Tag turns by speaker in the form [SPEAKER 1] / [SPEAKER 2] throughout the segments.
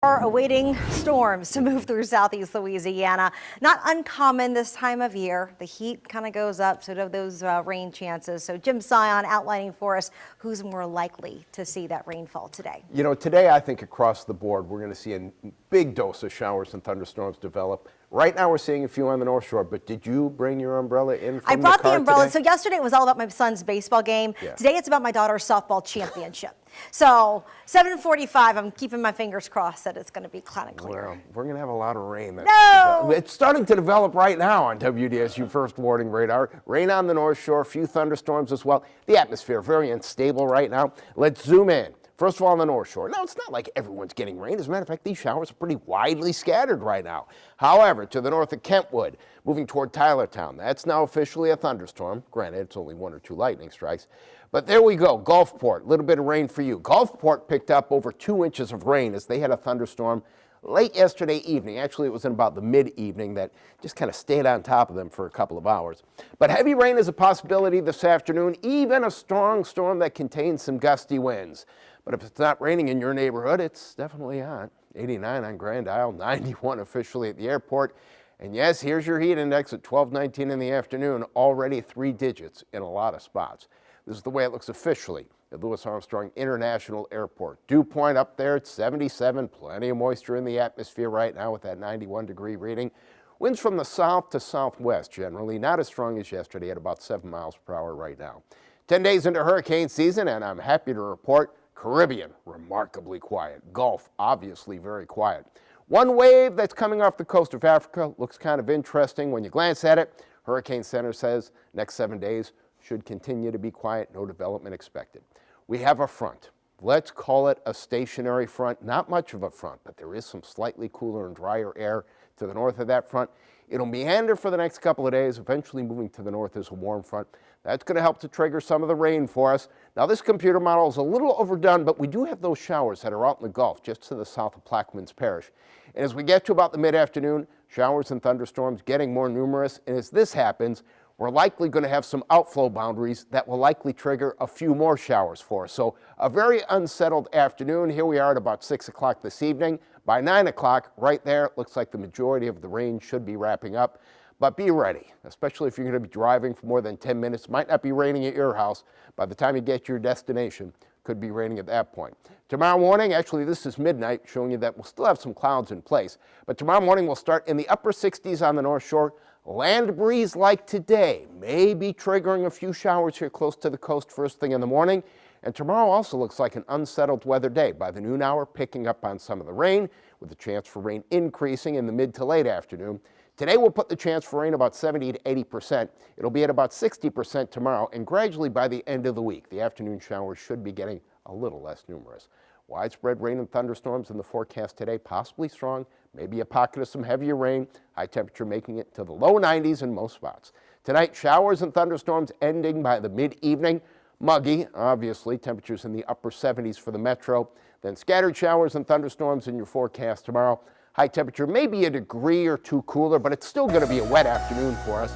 [SPEAKER 1] Are awaiting storms to move through southeast Louisiana. Not uncommon this time of year. The heat kind of goes up, so those rain chances. So Jim Sion outlining for us who's more likely to see that rainfall today.
[SPEAKER 2] You know, today I think across the board we're going to see a big dose of showers and thunderstorms develop. Right now we're seeing a few on the North Shore, but did you bring your umbrella in from
[SPEAKER 1] I brought
[SPEAKER 2] the car
[SPEAKER 1] the umbrella.
[SPEAKER 2] today?
[SPEAKER 1] So yesterday it was all about my son's baseball game.
[SPEAKER 2] Yeah.
[SPEAKER 1] Today it's about my daughter's softball championship. So 7:45, I'm keeping my fingers crossed that it's going to be kind of clear.
[SPEAKER 2] Well, we're going to have a lot of rain.
[SPEAKER 1] No!
[SPEAKER 2] It's starting to develop right now on WDSU First Warning Radar. Rain on the North Shore, a few thunderstorms as well. The atmosphere very unstable right now. Let's zoom in. First of all, on the North Shore. Now, it's not like everyone's getting rain. As a matter of fact, these showers are pretty widely scattered right now. However, to the north of Kentwood, moving toward Tylertown, that's now officially a thunderstorm. Granted, it's only 1 or 2 lightning strikes. But there we go, Gulfport, a little bit of rain for you. Gulfport picked up over 2 inches of rain as they had a thunderstorm late yesterday evening. Actually, it was in about the mid-evening that just kind of stayed on top of them for a couple of hours. But heavy rain is a possibility this afternoon, even a strong storm that contains some gusty winds. But if it's not raining in your neighborhood, it's definitely hot. 89 on Grand Isle, 91 officially at the airport. And yes, here's your heat index at 12:19 in the afternoon, already 3 digits in a lot of spots. This is the way it looks officially at Louis Armstrong International Airport. Dew point up there at 77, plenty of moisture in the atmosphere right now with that 91-degree reading. Winds from the south to southwest generally, not as strong as yesterday at about 7 miles per hour right now. 10 days into hurricane season, and I'm happy to report Caribbean, remarkably quiet. Gulf, obviously very quiet. One wave that's coming off the coast of Africa looks kind of interesting when you glance at it. Hurricane Center says next 7 days should continue to be quiet, no development expected. We have a front. Let's call it a stationary front. Not much of a front, but there is some slightly cooler and drier air to the north of that front. It'll meander for the next couple of days, eventually moving to the north as a warm front. That's going to help to trigger some of the rain for us. Now, this computer model is a little overdone, but we do have those showers that are out in the Gulf, just to the south of Plaquemines Parish. And as we get to about the mid-afternoon, showers and thunderstorms getting more numerous. And as this happens, we're likely going to have some outflow boundaries that will likely trigger a few more showers for us. So a very unsettled afternoon. Here we are at about 6 o'clock this evening. By 9 o'clock, right there, it looks like the majority of the rain should be wrapping up. But be ready, especially if you're going to be driving for more than 10 minutes. Might not be raining at your house. By the time you get to your destination, could be raining at that point. Tomorrow morning, actually this is midnight, showing you that we'll still have some clouds in place. But tomorrow morning we'll start in the upper 60s on the North Shore. Land breeze like today may be triggering a few showers here close to the coast first thing in the morning. And tomorrow also looks like an unsettled weather day. By the noon hour, picking up on some of the rain, with a chance for rain increasing in the mid to late afternoon. Today we'll put the chance for rain about 70 to 80%. It'll be at about 60% tomorrow, and gradually by the end of the week, the afternoon showers should be getting a little less numerous. Widespread rain and thunderstorms in the forecast today, possibly strong, maybe a pocket of some heavier rain, high temperature making it to the low 90s in most spots. Tonight, showers and thunderstorms ending by the mid-evening. Muggy, obviously, temperatures in the upper 70s for the metro. Then scattered showers and thunderstorms in your forecast tomorrow. High temperature maybe a degree or 2 cooler, but it's still going to be a wet afternoon for us.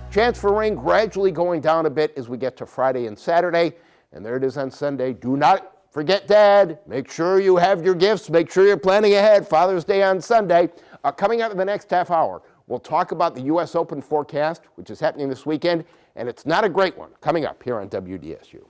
[SPEAKER 2] Chance for rain gradually going down a bit as we get to Friday and Saturday. And there it is on Sunday. Do not forget Dad. Make sure you have your gifts. Make sure you're planning ahead. Father's Day on Sunday. Coming up in the next half hour, we'll talk about the U.S. Open forecast, which is happening this weekend. And it's not a great one. Coming up here on WDSU.